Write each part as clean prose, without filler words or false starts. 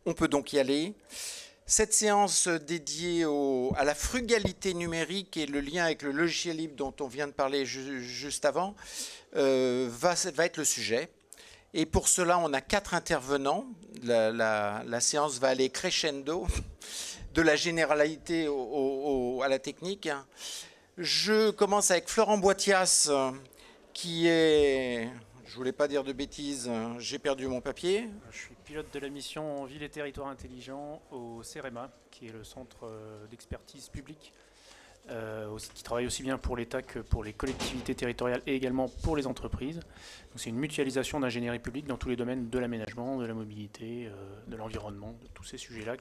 On peut donc y aller. Cette séance dédiée à la frugalité numérique et le lien avec le logiciel libre dont on vient de parler juste avant va être le sujet. Et pour cela, on a 4 intervenants. La séance va aller crescendo, de la généralité à la technique. Je commence avec Florent Boitias, qui est... Je ne voulais pas dire de bêtises, j'ai perdu mon papier. Je suis pilote de la mission Ville et Territoires Intelligents au CEREMA, qui est le centre d'expertise publique, qui travaille aussi bien pour l'État que pour les collectivités territoriales et également pour les entreprises. C'est une mutualisation d'ingénierie publique dans tous les domaines de l'aménagement, de la mobilité, de l'environnement, de tous ces sujets-là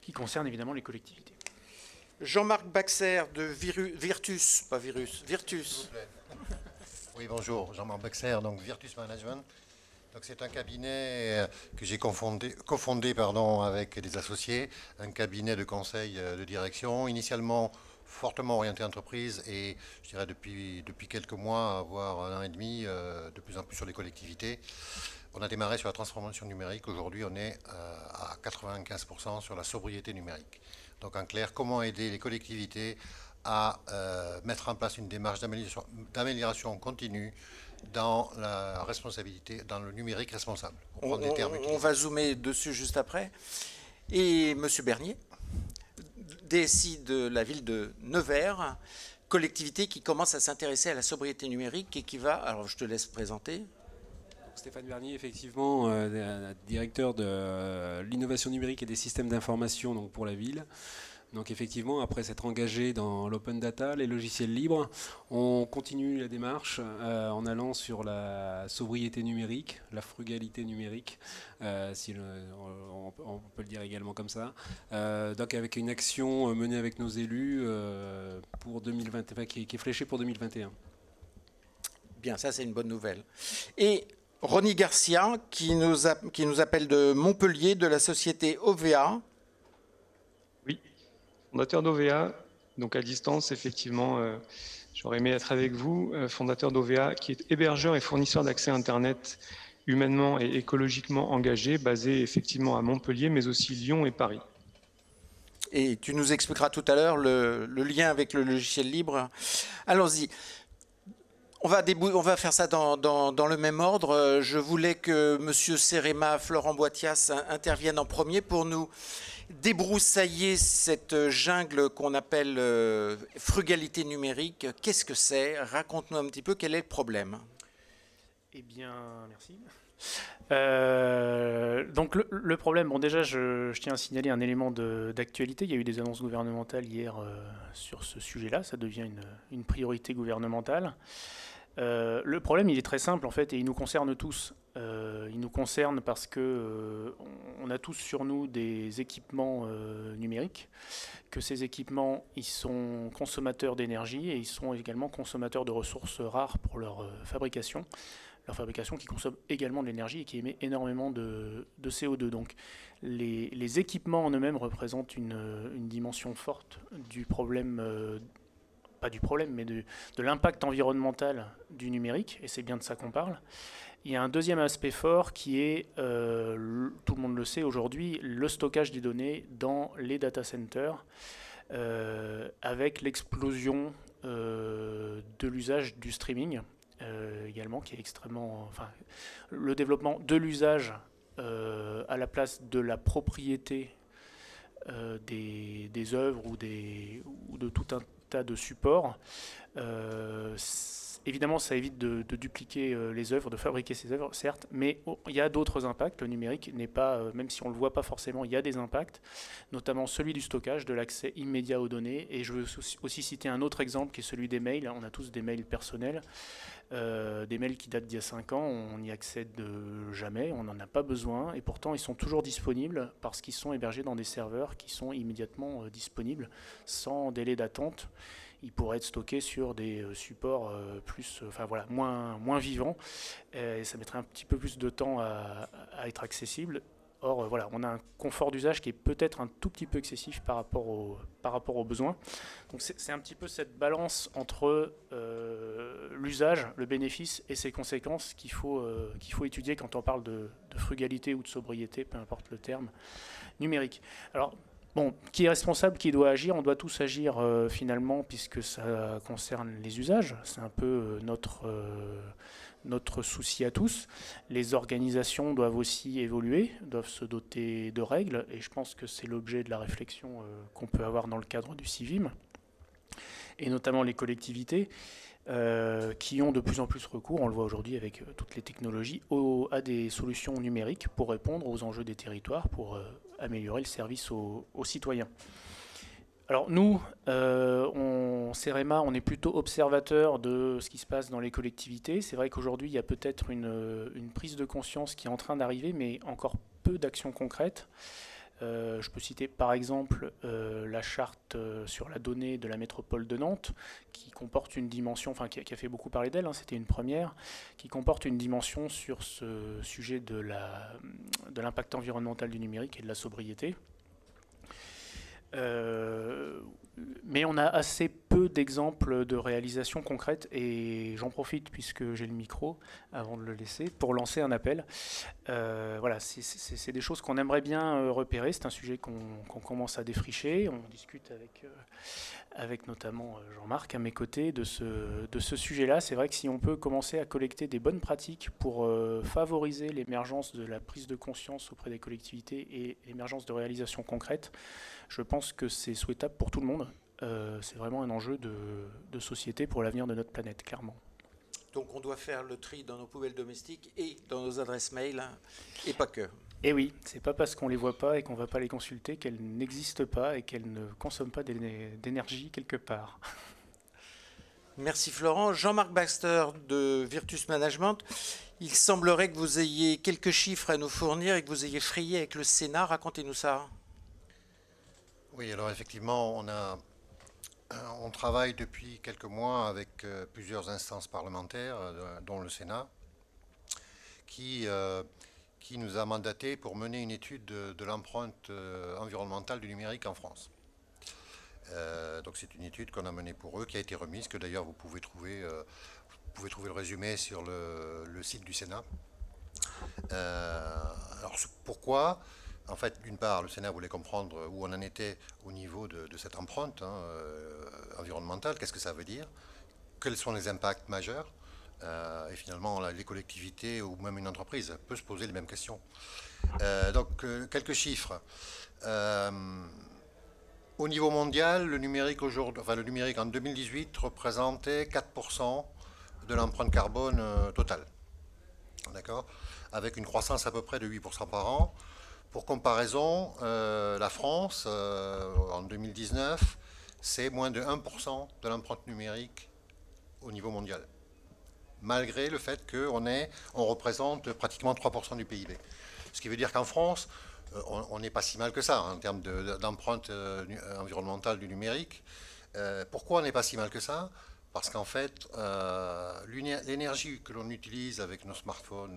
qui concernent évidemment les collectivités. Jean-Marc Baxer de Virtus, pas Virus, Virtus. Oui, bonjour, Jean-Marc Baxer, donc Virtus Management. C'est un cabinet que j'ai cofondé avec des associés, un cabinet de conseil de direction, initialement fortement orienté entreprise et je dirais depuis quelques mois, voire 1 an et demi, de plus en plus sur les collectivités. On a démarré sur la transformation numérique, aujourd'hui on est à 95% sur la sobriété numérique. Donc en clair, comment aider les collectivités à mettre en place une démarche d'amélioration continue dans la responsabilité, dans le numérique responsable. On va zoomer dessus juste après. Et M. Bernier, DSI de la ville de Nevers, collectivité qui commence à s'intéresser à la sobriété numérique et qui va... Alors je te laisse présenter. Stéphane Bernier, effectivement, directeur de l'innovation numérique et des systèmes d'information donc pour la ville. Donc effectivement, après s'être engagé dans l'open data, les logiciels libres, on continue la démarche en allant sur la sobriété numérique, la frugalité numérique, si on peut le dire également comme ça. Donc avec une action menée avec nos élus pour 2020, qui est fléchée pour 2021. Bien, ça c'est une bonne nouvelle. Et Ronnie Garcia, qui nous appelle de Montpellier, de la société OVA. Fondateur d'OVA, donc à distance, effectivement, j'aurais aimé être avec vous, fondateur d'OVA, qui est hébergeur et fournisseur d'accès Internet humainement et écologiquement engagé, basé effectivement à Montpellier, mais aussi Lyon et Paris. Et tu nous expliqueras tout à l'heure le lien avec le logiciel libre. Allons-y. On va faire ça dans le même ordre. Je voulais que M. CEREMA, Florent Boitias, intervienne en premier pour nous débroussailler cette jungle qu'on appelle frugalité numérique. Qu'est-ce que c'est? Raconte-nous un petit peu quel est le problème. Eh bien, merci. Donc le problème, bon déjà je tiens à signaler un élément d'actualité. Il y a eu des annonces gouvernementales hier sur ce sujet-là. Ça devient une priorité gouvernementale. Le problème, il est très simple en fait et il nous concerne tous. Il nous concerne parce que on a tous sur nous des équipements numériques, que ces équipements ils sont consommateurs d'énergie et ils sont également consommateurs de ressources rares pour leur fabrication qui consomme également de l'énergie et qui émet énormément de CO2. Donc les équipements en eux-mêmes représentent une dimension forte du problème, pas du problème, mais de l'impact environnemental du numérique, et c'est bien de ça qu'on parle. Il y a un deuxième aspect fort qui est, tout le monde le sait aujourd'hui, le stockage des données dans les data centers, avec l'explosion de l'usage du streaming, également, qui est extrêmement... Enfin, le développement de l'usage à la place de la propriété des œuvres ou de tout un tas de supports. Évidemment, ça évite de dupliquer les œuvres, de fabriquer ces œuvres, certes, mais il y a d'autres impacts. Le numérique n'est pas, même si on ne le voit pas forcément, il y a des impacts, notamment celui du stockage, de l'accès immédiat aux données. Et je veux aussi citer un autre exemple qui est celui des mails. On a tous des mails personnels, des mails qui datent d'il y a 5 ans, on n'y accède jamais, on n'en a pas besoin, et pourtant ils sont toujours disponibles parce qu'ils sont hébergés dans des serveurs qui sont immédiatement disponibles, sans délai d'attente. Ils pourraient être stockés sur des supports moins vivants, et ça mettrait un petit peu plus de temps à être accessible. Or, voilà, on a un confort d'usage qui est peut-être un tout petit peu excessif par rapport aux besoins. Donc c'est un petit peu cette balance entre l'usage, le bénéfice et ses conséquences qu'il faut étudier quand on parle de frugalité ou de sobriété, peu importe le terme, numérique. Alors, bon, qui est responsable, qui doit agir? On doit tous agir finalement, puisque ça concerne les usages. C'est un peu notre souci à tous. Les organisations doivent aussi évoluer, doivent se doter de règles, et je pense que c'est l'objet de la réflexion qu'on peut avoir dans le cadre du CIVIM, et notamment les collectivités, qui ont de plus en plus recours, on le voit aujourd'hui avec toutes les technologies, à des solutions numériques pour répondre aux enjeux des territoires, pour améliorer le service aux citoyens. Alors nous, CEREMA, on est plutôt observateur de ce qui se passe dans les collectivités. C'est vrai qu'aujourd'hui, il y a peut-être une prise de conscience qui est en train d'arriver, mais encore peu d'actions concrètes. Je peux citer par exemple la charte sur la donnée de la métropole de Nantes, qui comporte une dimension, enfin qui a fait beaucoup parler d'elle, hein, c'était une première, qui comporte une dimension sur ce sujet de l'impact environnemental du numérique et de la sobriété. Mais on a assez peu d'exemples de réalisations concrètes, et j'en profite puisque j'ai le micro avant de le laisser pour lancer un appel. Voilà, c'est des choses qu'on aimerait bien repérer. C'est un sujet qu'on commence à défricher. On discute avec notamment Jean-Marc à mes côtés de ce sujet-là. C'est vrai que si on peut commencer à collecter des bonnes pratiques pour favoriser l'émergence de la prise de conscience auprès des collectivités et l'émergence de réalisations concrètes, je pense que c'est souhaitable pour tout le monde. C'est vraiment un enjeu de société pour l'avenir de notre planète, clairement. Donc on doit faire le tri dans nos poubelles domestiques et dans nos adresses mail, hein, et pas que. Et oui, c'est pas parce qu'on les voit pas et qu'on va pas les consulter qu'elles n'existent pas et qu'elles ne consomment pas d'énergie quelque part. Merci Florent. Jean-Marc Baxter de Virtus Management. Il semblerait que vous ayez quelques chiffres à nous fournir et que vous ayez frayé avec le Sénat. Racontez-nous ça. Oui, alors effectivement, on travaille depuis quelques mois avec plusieurs instances parlementaires, dont le Sénat, qui nous a mandaté pour mener une étude de l'empreinte environnementale du numérique en France. Donc c'est une étude qu'on a menée pour eux, qui a été remise, que d'ailleurs vous pouvez trouver le résumé sur le site du Sénat. Alors pourquoi ? En fait, d'une part, le Sénat voulait comprendre où on en était au niveau de cette empreinte environnementale, qu'est-ce que ça veut dire, quels sont les impacts majeurs, et finalement, les collectivités ou même une entreprise peut se poser les mêmes questions. Donc, quelques chiffres. Au niveau mondial, le numérique en 2018 représentait 4% de l'empreinte carbone totale. D'accord ? Avec une croissance à peu près de 8% par an. Pour comparaison, la France, en 2019, c'est moins de 1% de l'empreinte numérique au niveau mondial, malgré le fait qu'on représente pratiquement 3% du PIB. Ce qui veut dire qu'en France, on n'est pas si mal que ça en termes d'empreinte environnementale du numérique. Pourquoi on n'est pas si mal que ça ? Parce qu'en fait, l'énergie que l'on utilise avec nos smartphones,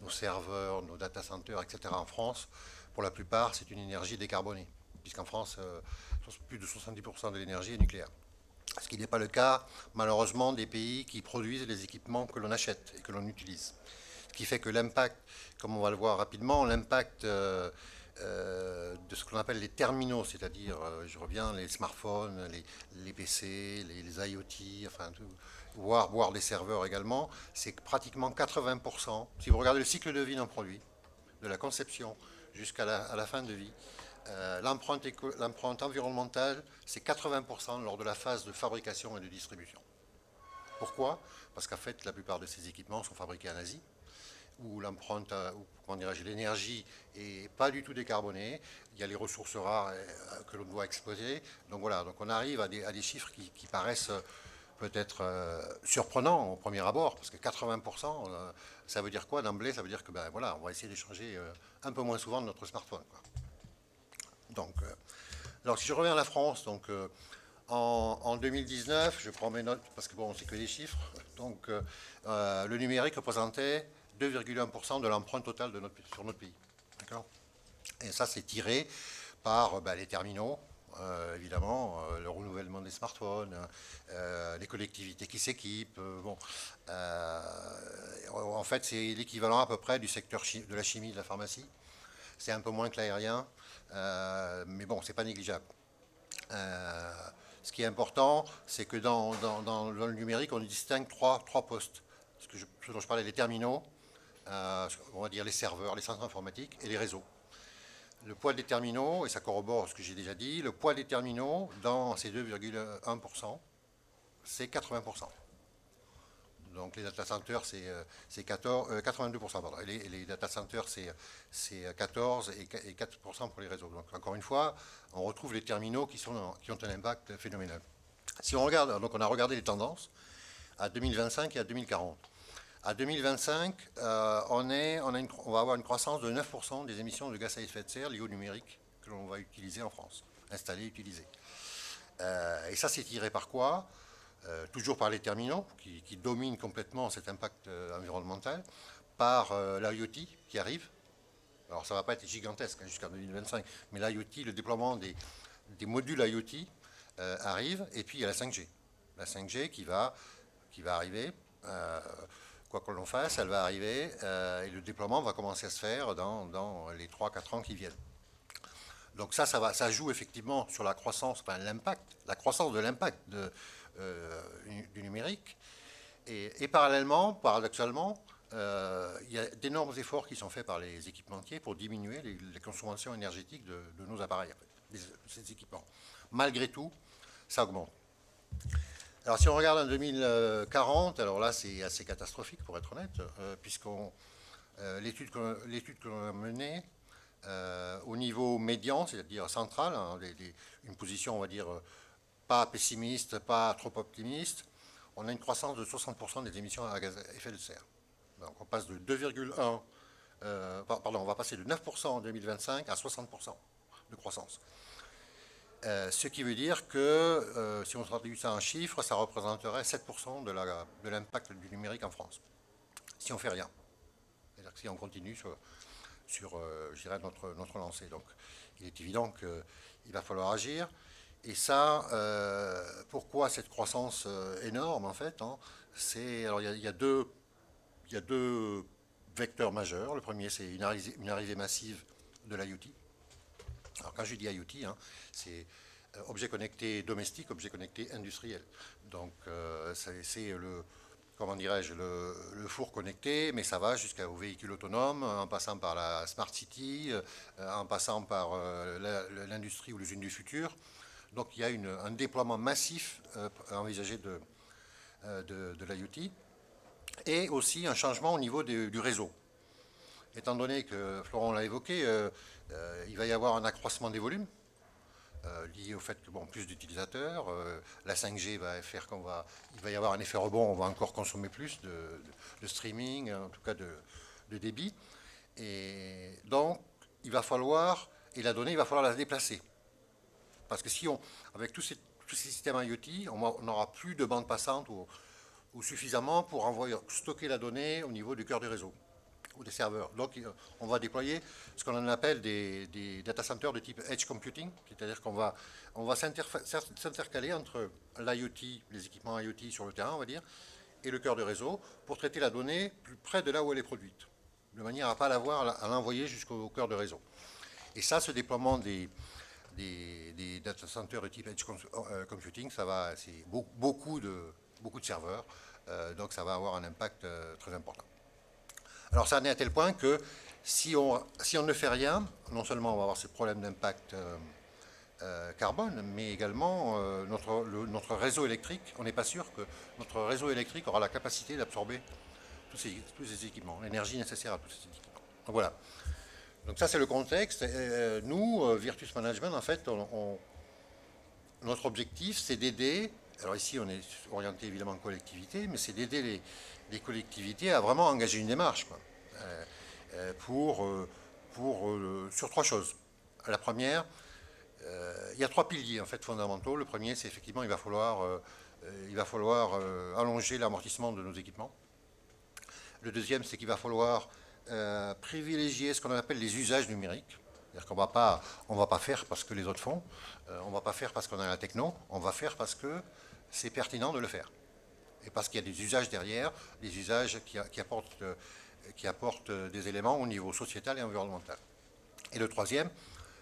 nos serveurs, nos data centers, etc. en France, pour la plupart, c'est une énergie décarbonée, puisqu'en France, plus de 70% de l'énergie est nucléaire. Ce qui n'est pas le cas, malheureusement, des pays qui produisent les équipements que l'on achète et que l'on utilise. Ce qui fait que l'impact, comme on va le voir rapidement, l'impact de ce qu'on appelle les terminaux, c'est-à-dire, je reviens, les smartphones, les PC, les IoT, enfin tout, voire des serveurs également, c'est pratiquement 80%. Si vous regardez le cycle de vie d'un produit, de la conception jusqu'à la fin de vie, l'empreinte environnementale, c'est 80% lors de la phase de fabrication et de distribution. Pourquoi ? Parce qu'en fait, la plupart de ces équipements sont fabriqués en Asie, où l'empreinte, l'énergie n'est pas du tout décarbonée. Il y a les ressources rares que l'on doit exploiter. Donc voilà, donc on arrive à des chiffres qui paraissent peut-être surprenants au premier abord, parce que 80%, ça veut dire quoi d'emblée? Ça veut dire que voilà, on va essayer d'échanger un peu moins souvent de notre smartphone, quoi. Donc, alors si je reviens à la France, donc en 2019, je prends mes notes parce que bon, c'est que des chiffres. Donc, le numérique représentait 2,1% de l'empreinte totale sur notre pays. D'accord ? Et ça, c'est tiré par les terminaux, évidemment, le renouvellement des smartphones, les collectivités qui s'équipent. En fait, c'est l'équivalent à peu près du secteur de la chimie, de la pharmacie. C'est un peu moins que l'aérien, mais bon, c'est pas négligeable. Ce qui est important, c'est que dans le numérique, on distingue trois postes. Ce dont je parlais, les terminaux, on va dire les serveurs, les centres informatiques et les réseaux. Le poids des terminaux, et ça corrobore ce que j'ai déjà dit, le poids des terminaux dans ces 2,1%, c'est 80%. Donc les data centers, c'est 82%. Pardon. Et les data centers, c'est 14% et 4% pour les réseaux. Donc encore une fois, on retrouve les terminaux qui ont un impact phénoménal. Si on regarde, donc on a regardé les tendances à 2025 et à 2040. À 2025, on va avoir une croissance de 9% des émissions de gaz à effet de serre liées au numérique que l'on va utiliser en France, installer, utiliser. Et ça, c'est tiré par quoi? Toujours par les terminaux, qui dominent complètement cet impact environnemental, par l'IoT qui arrive. Alors, ça ne va pas être gigantesque jusqu'en 2025, mais l'IoT, le déploiement des modules IoT arrive, et puis il y a la 5G. La 5G qui va arriver, quoi que l'on fasse, elle va arriver, et le déploiement va commencer à se faire dans les 3-4 ans qui viennent. Donc ça joue effectivement sur la croissance, enfin la croissance de l'impact du numérique. Et parallèlement, paradoxalement, il y a d'énormes efforts qui sont faits par les équipementiers pour diminuer les consommations énergétiques de nos appareils, en fait, ces équipements. Malgré tout, ça augmente. Alors si on regarde en 2040, alors là c'est assez catastrophique pour être honnête, l'étude que l'on a menée, au niveau médian, c'est-à-dire central, hein, une position, on va dire, pas pessimiste, pas trop optimiste, on a une croissance de 60% des émissions à gaz à effet de serre. Donc on passe de 2,1, on va passer de 9% en 2025 à 60% de croissance. Ce qui veut dire que, si on traduit ça en chiffres, ça représenterait 7% de l'impact du numérique en France, si on ne fait rien. C'est-à-dire que si on continue sur je dirais, notre lancée. Donc, il est évident qu'il va falloir agir. Et ça, pourquoi cette croissance énorme, en fait, hein, alors, il y a deux vecteurs majeurs. Le premier, c'est une arrivée massive de l'IoT. Alors, quand je dis IoT, hein, c'est objet connecté domestique, objet connecté industriel. Donc, c'est comment dirais-je, le four connecté, mais ça va jusqu'au véhicule autonome, en passant par la Smart City, en passant par l'industrie ou l'usine du futur. Donc il y a un déploiement massif envisagé de l'IoT, et aussi un changement au niveau du réseau. Étant donné que, Florent l'a évoqué, il va y avoir un accroissement des volumes, lié au fait que plus d'utilisateurs, la 5G va faire il va y avoir un effet rebond, on va encore consommer plus de streaming, en tout cas de débit. Et donc, il va falloir, et la donnée, il va falloir la déplacer. Parce que si avec tous ces systèmes IoT, on n'aura plus de bande passante ou suffisamment pour stocker la donnée au niveau du cœur du réseau ou des serveurs. Donc, on va déployer ce qu'on appelle des data centers de type edge computing, c'est-à-dire qu'on va s'intercaler entre l'IoT, les équipements IoT sur le terrain, on va dire, et le cœur du réseau pour traiter la donnée plus près de là où elle est produite, de manière à ne pas à l'envoyer jusqu'au cœur du réseau. Et ça, ce déploiement des data centers de type edge computing, c'est beaucoup de serveurs, donc ça va avoir un impact très important. Alors ça en est à tel point que si on ne fait rien, non seulement on va avoir ce problème d'impact carbone, mais également notre réseau électrique, on n'est pas sûr que notre réseau électrique aura la capacité d'absorber tous ces équipements, l'énergie nécessaire à tous ces équipements. Donc voilà. Donc ça c'est le contexte. Nous, Virtus Management, en fait, notre objectif c'est d'aider, alors ici on est orienté évidemment en collectivité, mais c'est d'aider les collectivités à vraiment engager une démarche, quoi, sur trois choses. La première, il y a trois piliers en fait fondamentaux. Le premier, c'est effectivement il va falloir allonger l'amortissement de nos équipements. Le deuxième, c'est qu'il va falloir privilégier ce qu'on appelle les usages numériques. C'est-à-dire qu'on ne va pas faire parce que les autres font, on ne va pas faire parce qu'on a la techno, on va faire parce que c'est pertinent de le faire. Et parce qu'il y a des usages derrière, des usages qui apportent des éléments au niveau sociétal et environnemental. Et le troisième,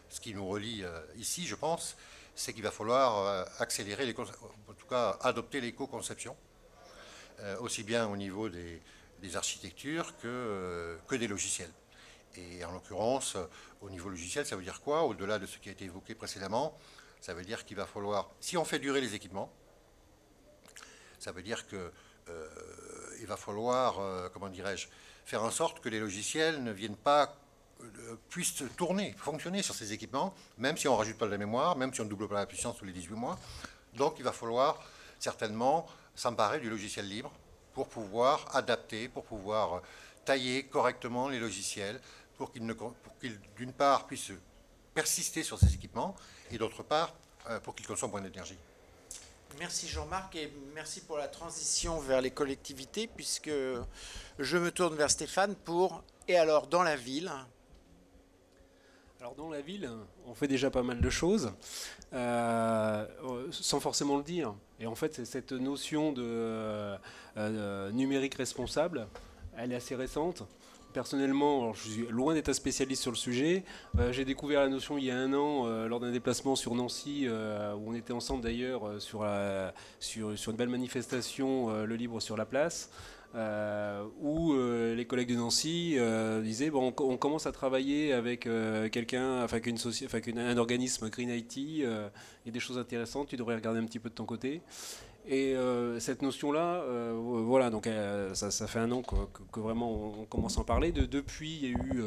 ce qui nous relie ici, je pense, c'est qu'il va falloir accélérer, en tout cas adopter l'éco-conception, aussi bien au niveau des architectures que des logiciels. Et en l'occurrence, au niveau logiciel, ça veut dire quoi? Au-delà de ce qui a été évoqué précédemment, ça veut dire qu'il va falloir, si on fait durer les équipements, ça veut dire qu'il va falloir, comment dirais-je, faire en sorte que les logiciels ne viennent pas, puissent tourner, fonctionner sur ces équipements, même si on ne rajoute pas de la mémoire, même si on ne double pas la puissance tous les 18 mois. Donc il va falloir certainement s'emparer du logiciel libre pour pouvoir adapter, pour pouvoir tailler correctement les logiciels, pour qu'ils d'une part puissent persister sur ces équipements et d'autre part pour qu'ils consomment moins d'énergie. Merci Jean-Marc et merci pour la transition vers les collectivités, puisque je me tourne vers Stéphane pour « Et alors dans la ville ?» Alors dans la ville, on fait déjà pas mal de choses, sans forcément le dire. Et en fait, cette notion de numérique responsable, elle est assez récente. Personnellement, alors je suis loin d'être un spécialiste sur le sujet. J'ai découvert la notion il y a 1 an lors d'un déplacement sur Nancy, où on était ensemble d'ailleurs sur une belle manifestation, le libre sur la place, où les collègues de Nancy disaient bon, on commence à travailler avec un organisme Green IT, il y a des choses intéressantes, tu devrais regarder un petit peu de ton côté. Et cette notion-là, voilà, donc ça fait 1 an que vraiment on commence à en parler. Depuis, il y a eu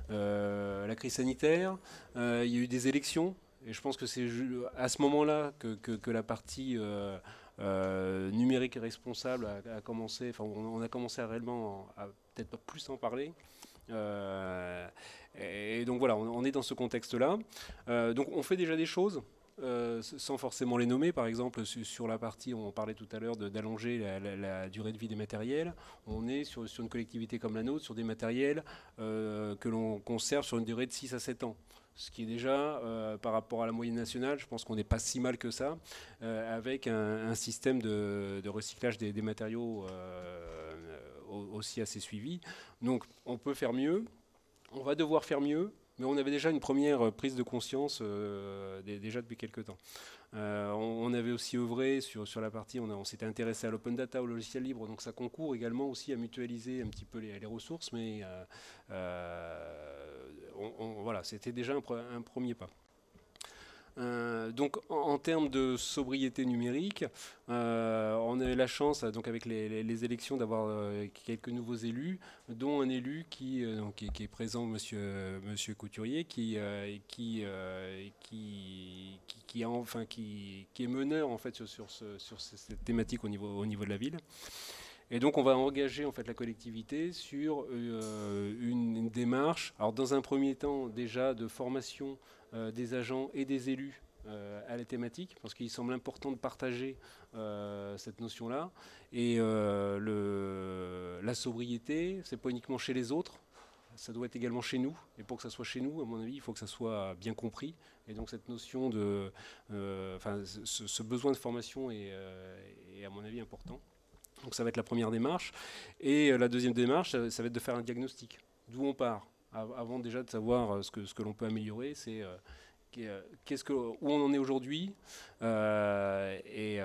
la crise sanitaire, il y a eu des élections, et je pense que c'est à ce moment-là que la partie numérique et responsable a commencé, enfin on a commencé à réellement à peut-être pas plus en parler. Et donc voilà, on est dans ce contexte-là. Donc on fait déjà des choses. Sans forcément les nommer, par exemple sur la partie, on parlait tout à l'heure d'allonger la durée de vie des matériels, on est sur une collectivité comme la nôtre, sur des matériels que l'on conserve sur une durée de 6 à 7 ans. Ce qui est déjà, par rapport à la moyenne nationale, je pense qu'on n'est pas si mal que ça, avec un système de recyclage des matériaux aussi assez suivi. Donc on peut faire mieux, on va devoir faire mieux, mais on avait déjà une première prise de conscience déjà depuis quelques temps. On avait aussi œuvré sur la partie, on s'était intéressé à l'open data, au logiciel libre, donc ça concourt également aussi à mutualiser un petit peu les ressources, mais voilà, c'était déjà un premier pas. Donc en termes de sobriété numérique, on a eu la chance, donc avec les élections, d'avoir quelques nouveaux élus, dont un élu qui est présent, monsieur Couturier, qui est meneur en fait sur cette thématique au niveau de la ville. Et donc on va engager en fait la collectivité sur une démarche, alors dans un premier temps déjà de formation des agents et des élus à la thématique, parce qu'il semble important de partager cette notion-là. Et la sobriété, c'est pas uniquement chez les autres, ça doit être également chez nous. Et pour que ça soit chez nous, à mon avis, il faut que ça soit bien compris. Et donc cette notion ce besoin de formation est à mon avis important. Donc ça va être la première démarche. Et la deuxième démarche, ça va être de faire un diagnostic. D'où on part, avant déjà de savoir ce que l'on peut améliorer, c'est où on en est aujourd'hui. Et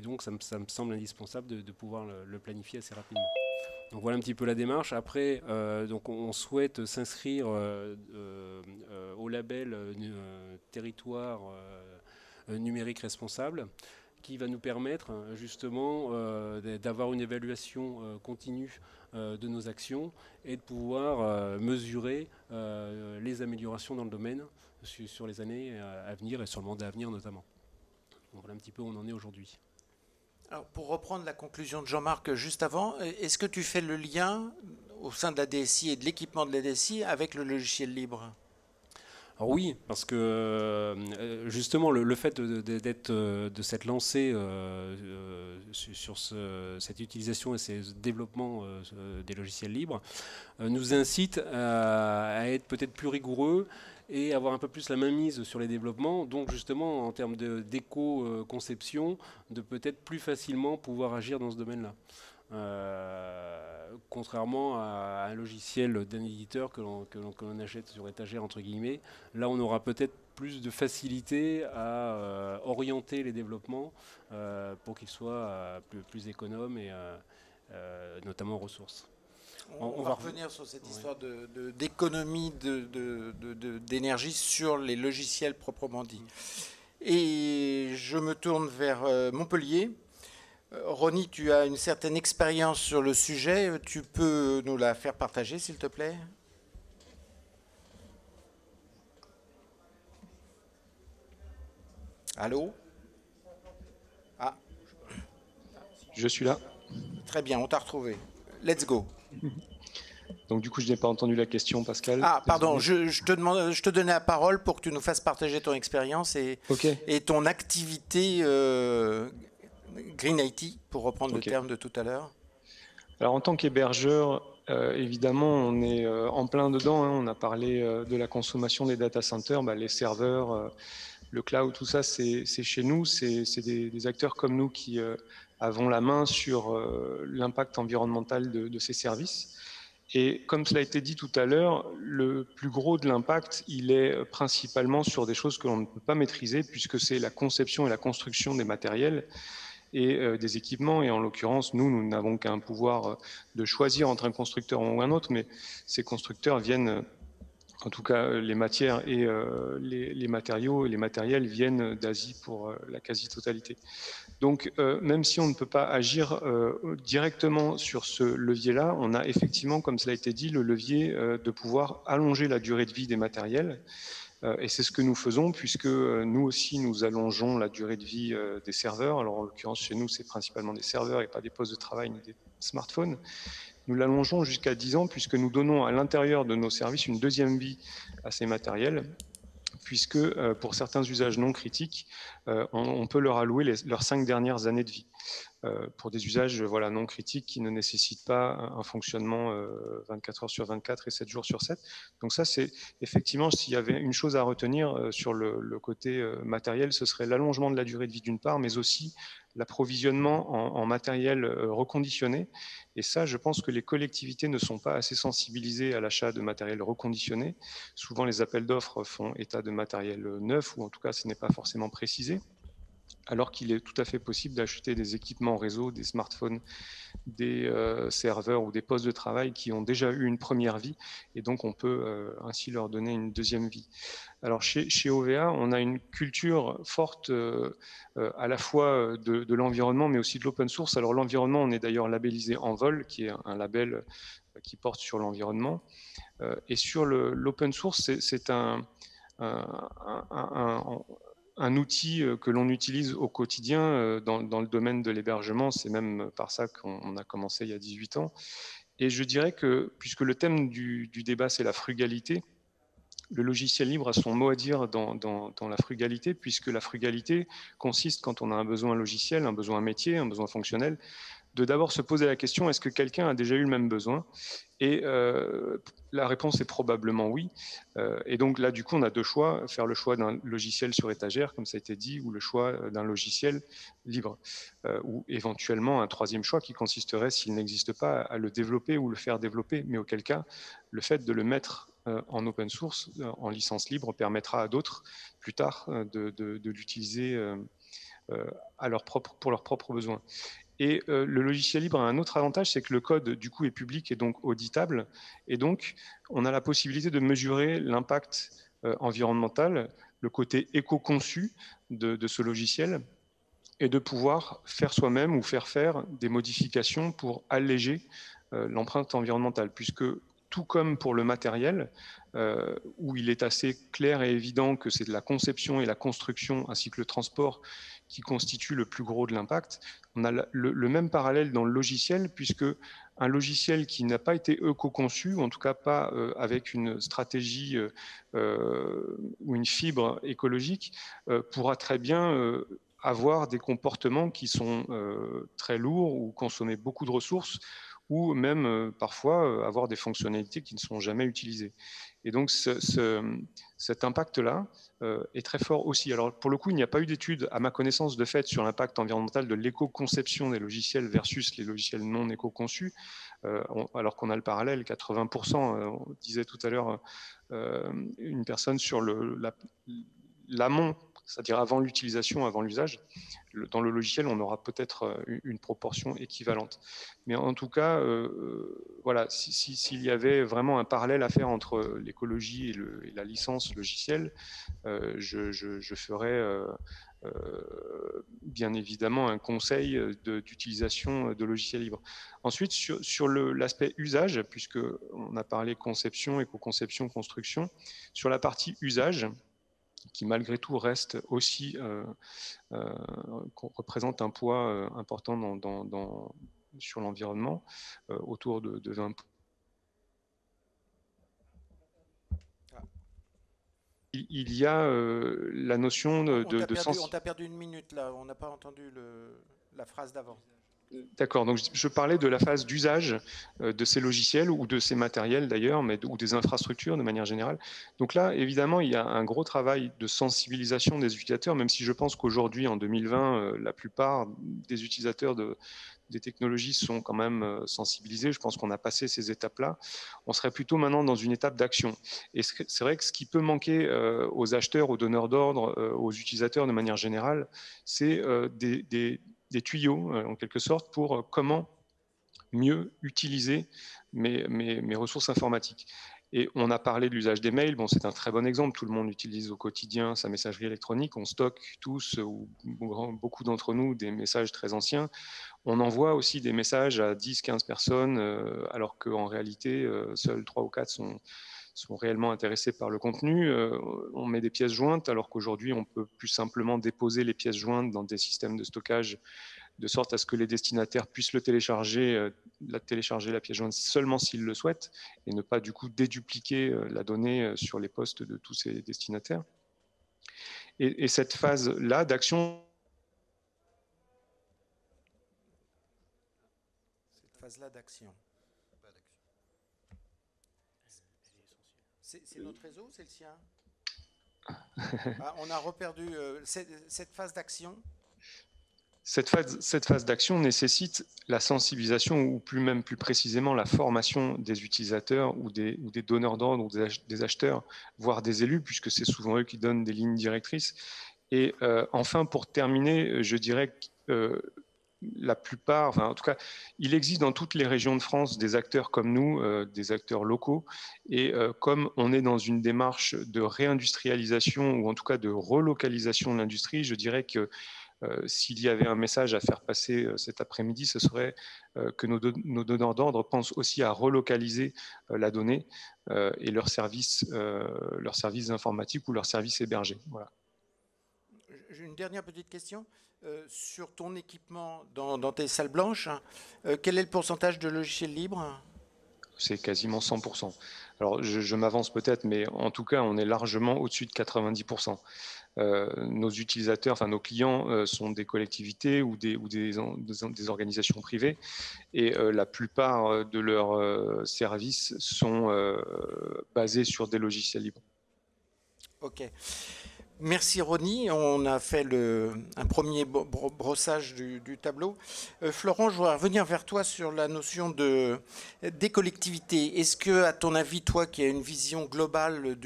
donc ça me semble indispensable de pouvoir le planifier assez rapidement. Donc voilà un petit peu la démarche. Après, donc on souhaite s'inscrire au label territoire numérique responsable, qui va nous permettre justement d'avoir une évaluation continue de nos actions et de pouvoir mesurer les améliorations dans le domaine sur les années à venir et sur le mandat à venir notamment. Donc voilà un petit peu où on en est aujourd'hui. Alors pour reprendre la conclusion de Jean-Marc juste avant, est-ce que tu fais le lien au sein de la DSI et de l'équipement de la DSI avec le logiciel libre ? Alors oui, parce que justement le fait de s'être lancé sur cette utilisation et ces développements des logiciels libres nous incite à être peut-être plus rigoureux et avoir un peu plus la mainmise sur les développements, donc justement en termes d'éco-conception, de peut-être plus facilement pouvoir agir dans ce domaine-là. Contrairement à un logiciel d'un éditeur que l'on achète sur étagère, entre guillemets, là on aura peut-être plus de facilité à orienter les développements pour qu'ils soient plus économes et notamment en ressources. On va revenir sur cette histoire d'économie d'énergie sur les logiciels proprement dits. Et je me tourne vers Montpellier. Ronnie, tu as une certaine expérience sur le sujet. Tu peux nous la faire partager, s'il te plaît? Allô? Ah. Je suis là. Très bien, on t'a retrouvé. Let's go. Donc du coup, je n'ai pas entendu la question, Pascal. Ah, pardon, je te donnais la parole pour que tu nous fasses partager ton expérience et ton activité Green IT, pour reprendre le terme de tout à l'heure. Alors en tant qu'hébergeur, évidemment, on est en plein dedans. On a parlé de la consommation des data centers, les serveurs, le cloud, tout ça, c'est chez nous. C'est des acteurs comme nous qui avons la main sur l'impact environnemental de ces services. Et comme cela a été dit tout à l'heure, le plus gros de l'impact, il est principalement sur des choses que l'on ne peut pas maîtriser, puisque c'est la conception et la construction des matériels et des équipements. Et en l'occurrence, nous n'avons qu'un pouvoir de choisir entre un constructeur ou un autre, mais ces constructeurs viennent, en tout cas les matières et les matériaux et les matériels viennent d'Asie pour la quasi-totalité. Donc, même si on ne peut pas agir directement sur ce levier-là, on a effectivement, comme cela a été dit, le levier de pouvoir allonger la durée de vie des matériels. Et c'est ce que nous faisons, puisque nous aussi, nous allongeons la durée de vie des serveurs. Alors, en l'occurrence, chez nous, c'est principalement des serveurs et pas des postes de travail ni des smartphones. Nous l'allongeons jusqu'à 10 ans, puisque nous donnons à l'intérieur de nos services une deuxième vie à ces matériels, puisque pour certains usages non critiques, on peut leur allouer leurs 5 dernières années de vie. Pour des usages non critiques qui ne nécessitent pas un fonctionnement 24 heures sur 24 et 7 jours sur 7. Donc ça, c'est effectivement, s'il y avait une chose à retenir sur le côté matériel, ce serait l'allongement de la durée de vie d'une part, mais aussi l'approvisionnement en matériel reconditionné. Et ça, je pense que les collectivités ne sont pas assez sensibilisées à l'achat de matériel reconditionné. Souvent, les appels d'offres font état de matériel neuf, ou en tout cas, ce n'est pas forcément précisé, alors qu'il est tout à fait possible d'acheter des équipements réseau, des smartphones, des serveurs ou des postes de travail qui ont déjà eu une première vie, et donc on peut ainsi leur donner une deuxième vie. Alors chez OVA, on a une culture forte à la fois de l'environnement, mais aussi de l'open source. Alors l'environnement, on est d'ailleurs labellisé Envol, qui est un label qui porte sur l'environnement. Et sur l'open source, c'est un outil que l'on utilise au quotidien dans le domaine de l'hébergement. C'est même par ça qu'on a commencé il y a 18 ans. Et je dirais que, puisque le thème du débat, c'est la frugalité, le logiciel libre a son mot à dire dans la frugalité, puisque la frugalité consiste, quand on a un besoin logiciel, un besoin métier, un besoin fonctionnel, de d'abord se poser la question, est-ce que quelqu'un a déjà eu le même besoin? Et la réponse est probablement oui. Et donc là, du coup, on a deux choix, faire le choix d'un logiciel sur étagère, comme ça a été dit, ou le choix d'un logiciel libre. Ou éventuellement un troisième choix qui consisterait, s'il n'existe pas, à le développer ou le faire développer. Mais auquel cas, le fait de le mettre en open source, en licence libre, permettra à d'autres, plus tard, de l'utiliser pour leurs propres besoins. Et le logiciel libre a un autre avantage, c'est que le code, du coup, est public et donc auditable. Et donc, on a la possibilité de mesurer l'impact environnemental, le côté éco-conçu de ce logiciel, et de pouvoir faire soi-même ou faire des modifications pour alléger l'empreinte environnementale. Puisque, tout comme pour le matériel, où il est assez clair et évident que c'est de la conception et la construction, ainsi que le transport, qui constitue le plus gros de l'impact, on a le même parallèle dans le logiciel, puisque un logiciel qui n'a pas été éco-conçu, ou en tout cas pas avec une stratégie ou une fibre écologique, pourra très bien avoir des comportements qui sont très lourds ou consommer beaucoup de ressources, ou même parfois avoir des fonctionnalités qui ne sont jamais utilisées. Et donc cet impact-là est très fort aussi. Alors pour le coup, il n'y a pas eu d'étude, à ma connaissance, de fait sur l'impact environnemental de l'éco-conception des logiciels versus les logiciels non éco-conçus, alors qu'on a le parallèle, 80%, on disait tout à l'heure une personne sur l'amont, c'est-à-dire avant l'utilisation, avant l'usage. Dans le logiciel, on aura peut-être une proportion équivalente. Mais en tout cas, voilà, s'il y avait vraiment un parallèle à faire entre l'écologie et la licence logicielle, je ferais bien évidemment un conseil d'utilisation de logiciels libres. Ensuite, sur l'aspect usage, puisqu'on a parlé conception, éco-conception, construction, sur la partie usage, qui malgré tout reste aussi, représente un poids important sur l'environnement, autour de 20%. Il y a la notion de sens. On t'a perdu une minute là, on n'a pas entendu la phrase d'avant. D'accord, donc je parlais de la phase d'usage de ces logiciels ou de ces matériels d'ailleurs, ou des infrastructures de manière générale. Donc là, évidemment, il y a un gros travail de sensibilisation des utilisateurs, même si je pense qu'aujourd'hui, en 2020, la plupart des utilisateurs des technologies sont quand même sensibilisés. Je pense qu'on a passé ces étapes-là. On serait plutôt maintenant dans une étape d'action. Et c'est vrai que ce qui peut manquer aux acheteurs, aux donneurs d'ordre, aux utilisateurs de manière générale, c'est des tuyaux, en quelque sorte, pour comment mieux utiliser mes ressources informatiques. Et on a parlé de l'usage des mails. Bon, c'est un très bon exemple. Tout le monde utilise au quotidien sa messagerie électronique. On stocke tous, ou beaucoup d'entre nous, des messages très anciens. On envoie aussi des messages à 10, 15 personnes, alors qu'en réalité, seuls 3 ou 4 sont réellement intéressés par le contenu. On met des pièces jointes, alors qu'aujourd'hui, on peut plus simplement déposer les pièces jointes dans des systèmes de stockage, de sorte à ce que les destinataires puissent télécharger la pièce jointe seulement s'ils le souhaitent, et ne pas du coup dédupliquer la donnée sur les postes de tous ces destinataires. Et cette phase-là d'action... Cette phase-là d'action. C'est notre réseau, c'est le sien. On a reperdu cette phase d'action. Cette phase d'action nécessite la sensibilisation, ou plus précisément la formation des utilisateurs ou des donneurs d'ordre ou des acheteurs, voire des élus, puisque c'est souvent eux qui donnent des lignes directrices. Et enfin, pour terminer, je dirais que la plupart, en tout cas, il existe dans toutes les régions de France des acteurs comme nous, des acteurs locaux, et comme on est dans une démarche de réindustrialisation, ou en tout cas de relocalisation de l'industrie, je dirais que s'il y avait un message à faire passer cet après-midi, ce serait que nos donneurs d'ordre pensent aussi à relocaliser la donnée et leurs services informatiques ou leurs services hébergés. Voilà. J'ai une dernière petite question. Sur ton équipement dans tes salles blanches, quel est le pourcentage de logiciels libres ? C'est quasiment 100%. Alors, je m'avance peut-être, mais en tout cas, on est largement au-dessus de 90%. Nos utilisateurs, enfin nos clients, sont des collectivités ou des organisations privées, et la plupart de leurs services sont basés sur des logiciels libres. Ok. Merci Ronnie, on a fait un premier brossage du tableau. Florent, je voudrais revenir vers toi sur la notion des collectivités. Est-ce que, à ton avis, toi qui as une vision globale,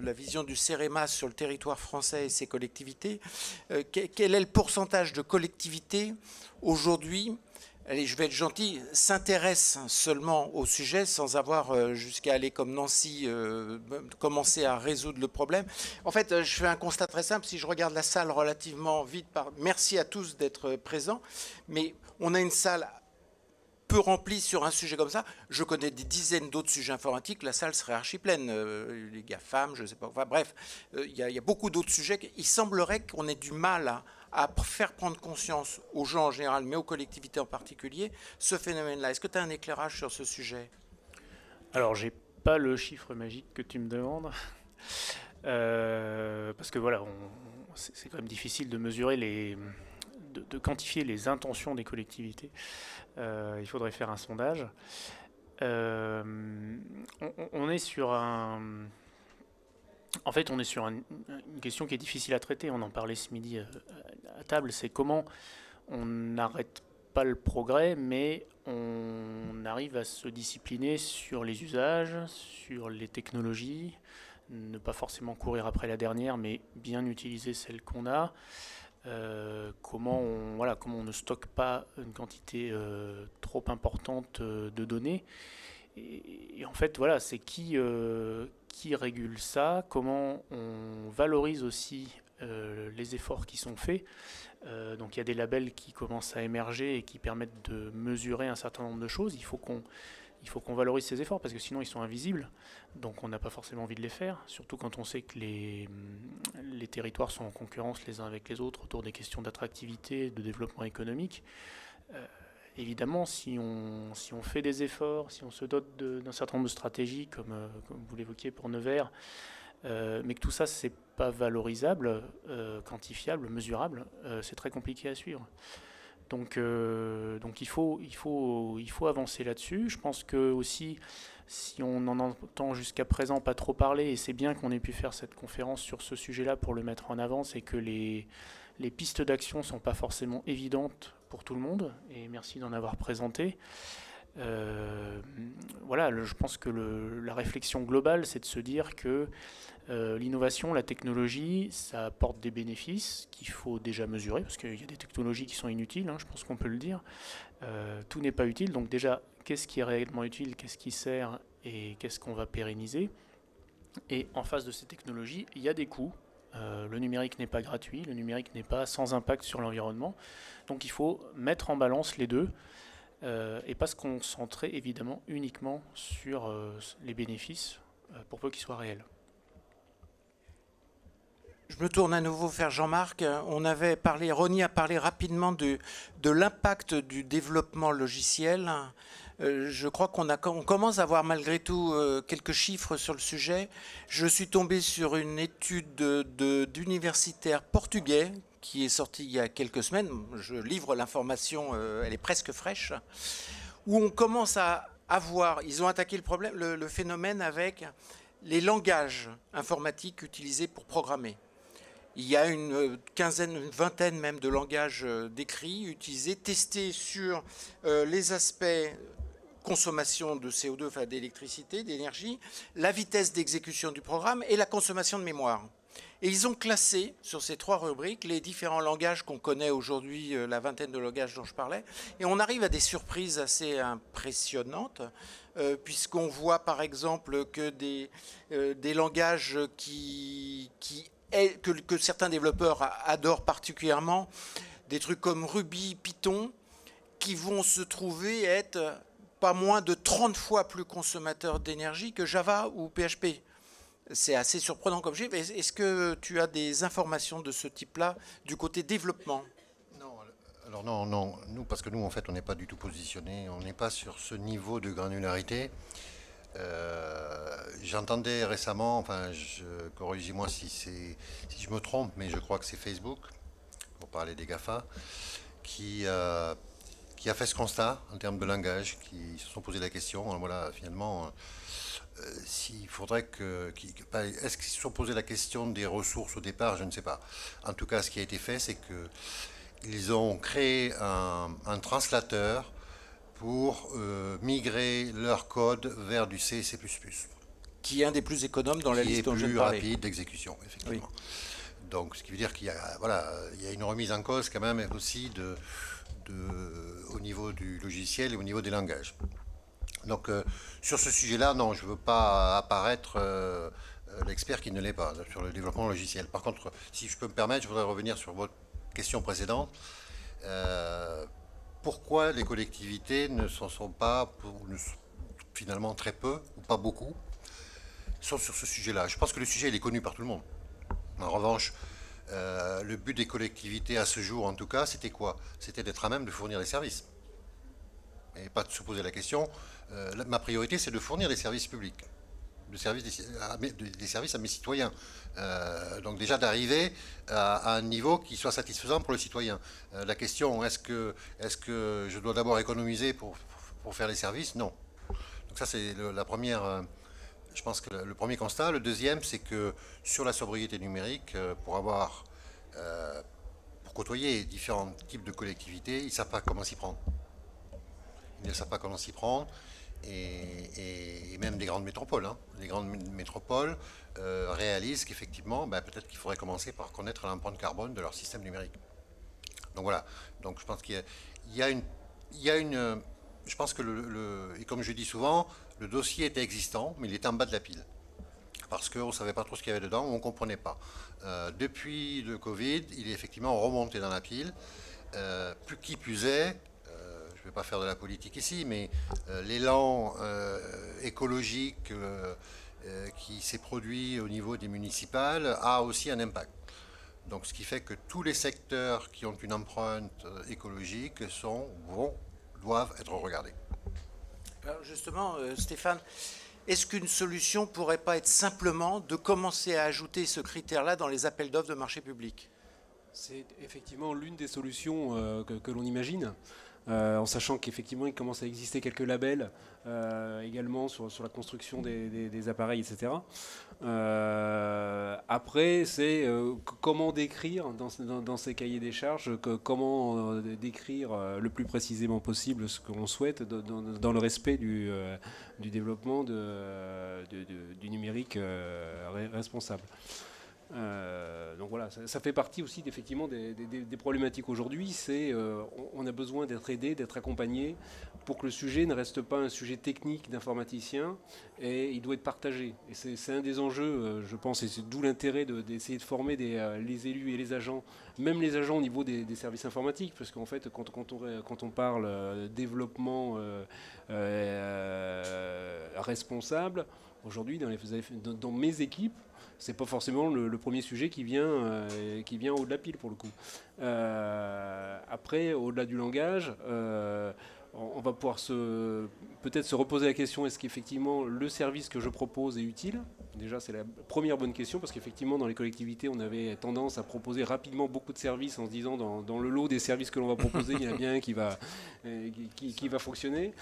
la vision du CEREMA sur le territoire français et ses collectivités, quel est le pourcentage de collectivités aujourd'hui, allez, je vais être gentil, s'intéresse seulement au sujet sans avoir jusqu'à aller comme Nancy commencer à résoudre le problème. En fait, je fais un constat très simple. Si je regarde la salle relativement vide, merci à tous d'être présents, mais on a une salle peu remplie sur un sujet comme ça. Je connais des dizaines d'autres sujets informatiques, la salle serait archi pleine. Les GAFAM, je ne sais pas. Enfin, bref, il y a beaucoup d'autres sujets. Il semblerait qu'on ait du mal à faire prendre conscience aux gens en général, mais aux collectivités en particulier, ce phénomène-là. Est-ce que tu as un éclairage sur ce sujet ? Alors, j'ai pas le chiffre magique que tu me demandes, parce que voilà, c'est quand même difficile de mesurer de quantifier les intentions des collectivités. Il faudrait faire un sondage. On est sur une question qui est difficile à traiter. On en parlait ce midi à table. C'est comment on n'arrête pas le progrès, mais on arrive à se discipliner sur les usages, sur les technologies, ne pas forcément courir après la dernière, mais bien utiliser celle qu'on a. Comment on ne stocke pas une quantité trop importante de données. Et en fait, voilà, c'est qui régule ça, comment on valorise aussi les efforts qui sont faits. Donc il y a des labels qui commencent à émerger et qui permettent de mesurer un certain nombre de choses. Il faut qu'on valorise ces efforts parce que sinon ils sont invisibles. Donc on n'a pas forcément envie de les faire, surtout quand on sait que les territoires sont en concurrence les uns avec les autres autour des questions d'attractivité, de développement économique. Évidemment, si on fait des efforts, si on se dote d'un certain nombre de stratégies, comme vous l'évoquiez pour Nevers, mais que tout ça, c'est pas valorisable, quantifiable, mesurable, c'est très compliqué à suivre. Donc il faut avancer là-dessus. Je pense que aussi, si on en entend jusqu'à présent pas trop parler, et c'est bien qu'on ait pu faire cette conférence sur ce sujet-là pour le mettre en avant, c'est que les pistes d'action ne sont pas forcément évidentes pour tout le monde, et merci d'en avoir présenté. Je pense que la réflexion globale, c'est de se dire que l'innovation, la technologie, ça apporte des bénéfices qu'il faut déjà mesurer, parce qu'il y a des technologies qui sont inutiles, je pense qu'on peut le dire. Tout n'est pas utile, donc déjà, qu'est-ce qui est réellement utile, qu'est-ce qui sert, et qu'est-ce qu'on va pérenniser. Et en face de ces technologies, il y a des coûts. Le numérique n'est pas gratuit, le numérique n'est pas sans impact sur l'environnement. Donc il faut mettre en balance les deux et pas se concentrer évidemment uniquement sur les bénéfices pour peu qu'ils soient réels. Je me tourne à nouveau vers Jean-Marc. Ronnie a parlé rapidement de l'impact du développement logiciel. Je crois qu'on commence à avoir malgré tout quelques chiffres sur le sujet. Je suis tombé sur une étude d'universitaires portugais qui est sortie il y a quelques semaines. Je livre l'information, elle est presque fraîche, où on commence à avoir, ils ont attaqué le phénomène avec les langages informatiques utilisés pour programmer. Il y a une vingtaine même de langages décrits, utilisés, testés sur les aspects consommation de CO2, enfin d'électricité, d'énergie, la vitesse d'exécution du programme et la consommation de mémoire. Et ils ont classé sur ces trois rubriques les différents langages qu'on connaît aujourd'hui, la vingtaine de langages dont je parlais, et on arrive à des surprises assez impressionnantes, puisqu'on voit par exemple que des langages que certains développeurs adorent particulièrement, des trucs comme Ruby, Python, qui vont se trouver être pas moins de 30 fois plus consommateurs d'énergie que Java ou PHP. C'est assez surprenant comme chiffre. Est-ce que tu as des informations de ce type-là du côté développement? Non, alors non, nous, parce que nous, en fait, on n'est pas du tout positionné, on n'est pas sur ce niveau de granularité. J'entendais récemment, corrigez-moi si je me trompe, mais je crois que c'est Facebook, pour parler des GAFA, qui a fait ce constat en termes de langage, qui se sont posé la question, voilà, finalement, s'il faudrait est-ce qu'ils se sont posé la question des ressources au départ, je ne sais pas. En tout cas, ce qui a été fait, c'est qu'ils ont créé un translateur pour migrer leur code vers du C et C++. Qui est un des plus économes dans la liste dont je viens de parler. Qui est plus rapide d'exécution, effectivement. Oui. Donc, ce qui veut dire qu'il y a une remise en cause quand même aussi au niveau du logiciel et au niveau des langages. Donc, sur ce sujet-là, non, je ne veux pas apparaître l'expert qui ne l'est pas sur le développement logiciel. Par contre, si je peux me permettre, je voudrais revenir sur votre question précédente. Pourquoi les collectivités ne s'en sont pas, finalement très peu, ou pas beaucoup, sont sur ce sujet-là? Je pense que le sujet, il est connu par tout le monde. En revanche, le but des collectivités à ce jour, en tout cas, c'était quoi? C'était d'être à même de fournir des services. Et pas de se poser la question. Ma priorité, c'est de fournir des services publics. des services à mes citoyens. Donc déjà d'arriver à un niveau qui soit satisfaisant pour le citoyen. La question, est-ce que je dois d'abord économiser pour faire les services? Non. Donc ça, c'est la première... Je pense que le premier constat. Le deuxième, c'est que sur la sobriété numérique, pour côtoyer différents types de collectivités, ils ne savent pas comment s'y prendre. Ils ne savent pas comment s'y prendre, et même des grandes métropoles. Hein. Les grandes métropoles réalisent qu'effectivement, peut-être qu'il faudrait commencer par connaître l'empreinte carbone de leur système numérique. Donc voilà. Donc je pense qu'il y a une... Je pense que, et comme je dis souvent, le dossier était existant, mais il était en bas de la pile. Parce qu'on ne savait pas trop ce qu'il y avait dedans, on ne comprenait pas. Depuis le Covid, il est effectivement remonté dans la pile. Qui plus est, je ne vais pas faire de la politique ici, mais l'élan écologique qui s'est produit au niveau des municipales a aussi un impact. Donc ce qui fait que tous les secteurs qui ont une empreinte écologique doivent être regardés. Alors justement, Stéphane, est-ce qu'une solution ne pourrait pas être simplement de commencer à ajouter ce critère-là dans les appels d'offres de marché public? C'est effectivement l'une des solutions que l'on imagine, en sachant qu'effectivement il commence à exister quelques labels également sur la construction des appareils, etc. Après, c'est comment décrire dans ces cahiers des charges, comment décrire le plus précisément possible ce qu'on souhaite dans le respect du développement du numérique responsable. Donc voilà, ça fait partie aussi effectivement des problématiques aujourd'hui. On a besoin d'être aidé, d'être accompagné pour que le sujet ne reste pas un sujet technique d'informaticien, et il doit être partagé. Et c'est un des enjeux, je pense, et c'est d'où l'intérêt d'essayer de former les élus et les agents, même les agents au niveau des services informatiques, parce qu'en fait, quand on parle développement responsable, aujourd'hui dans mes équipes, c'est pas forcément le premier sujet qui vient au de la pile pour le coup. Après, au-delà du langage, on va pouvoir peut-être se reposer la question, est-ce qu'effectivement le service que je propose est utile? Déjà, c'est la première bonne question, parce qu'effectivement, dans les collectivités, on avait tendance à proposer rapidement beaucoup de services en se disant, dans le lot des services que l'on va proposer, il y en a bien un qui va fonctionner.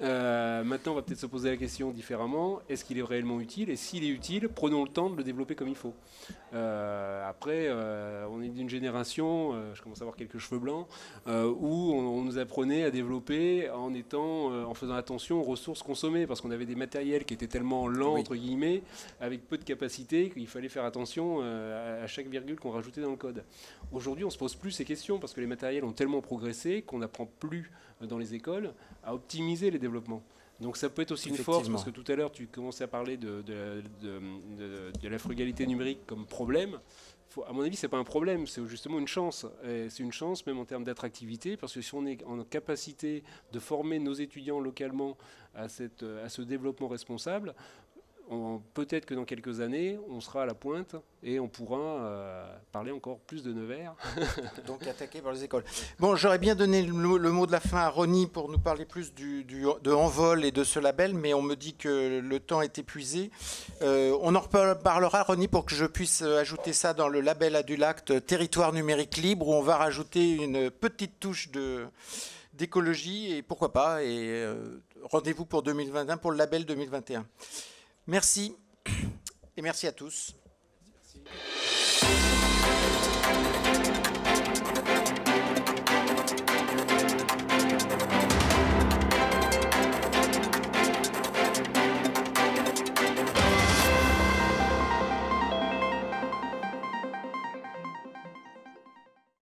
Maintenant, on va peut-être se poser la question différemment, est-ce qu'il est réellement utile? Et s'il est utile, prenons le temps de le développer comme il faut. Après, on est d'une génération, je commence à avoir quelques cheveux blancs, où on nous apprenait à développer en faisant attention aux ressources consommées, parce qu'on avait des matériels qui étaient tellement lents, entre guillemets, avec peu de capacité, qu'il fallait faire attention à chaque virgule qu'on rajoutait dans le code. Aujourd'hui, on ne se pose plus ces questions, parce que les matériels ont tellement progressé qu'on n'apprend plus dans les écoles à optimiser les développements. Donc ça peut être aussi une force, parce que tout à l'heure, tu commençais à parler de la frugalité numérique comme problème. À mon avis, ce n'est pas un problème, c'est justement une chance. C'est une chance même en termes d'attractivité, parce que si on est en capacité de former nos étudiants localement à ce développement responsable, peut-être que dans quelques années, on sera à la pointe et on pourra parler encore plus de Nevers. Donc attaqué par les écoles. Bon, j'aurais bien donné le mot de la fin à Ronnie pour nous parler plus de Envol et de ce label, mais on me dit que le temps est épuisé. On en reparlera, Ronnie, pour que je puisse ajouter ça dans le label Adulacte Territoire numérique libre, où on va rajouter une petite touche d'écologie, et pourquoi pas, et rendez-vous pour 2021, pour le label 2021. Merci, et merci à tous.